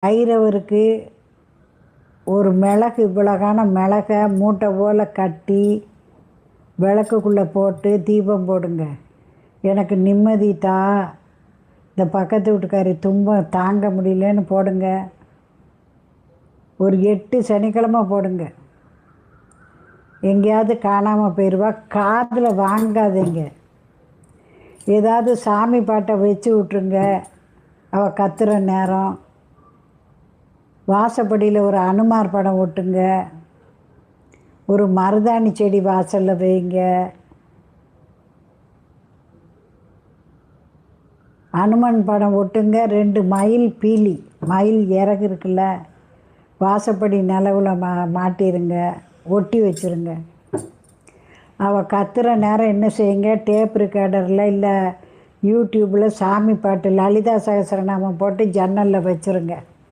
பைரவருக்கு ஒரு மிளகு இவ்வளோகான மிளகை மூட்டை போல் கட்டி விளக்குக்குள்ளே போட்டு தீபம் போடுங்க. எனக்கு நிம்மதி தா, இந்த பக்கத்து வீட்டுக்காரி துன்பம் தாங்க முடியலன்னு போடுங்க. ஒரு 8 சனிக்கிழமை போடுங்க. எங்கேயாவது காணாமல் போயிடுவா. காதில் வாங்காதீங்க. ஏதாவது சாமி பாட்டை வச்சு விட்ருங்க. அவள் கத்துற நேரம் வாசப்படியில் ஒரு அனுமார் படம் ஒட்டுங்க. ஒரு மருதாணி செடி வாசலில் வைங்க. அனுமன் படம் ஒட்டுங்க. 2 மயில் பீலி, மயில் இறகு இருக்குல்ல, வாசப்படி நிலவில் மாட்டிருங்க, ஒட்டி வச்சுருங்க. அவள் கத்துற நேரம் என்ன செய்யுங்க, டேப் ரெக்கார்டரில் இல்லை யூடியூப்பில் சாமி பாட்டு லலிதா சகஸ்ரநாமம் போட்டு ஜன்னலில் வச்சுருங்க.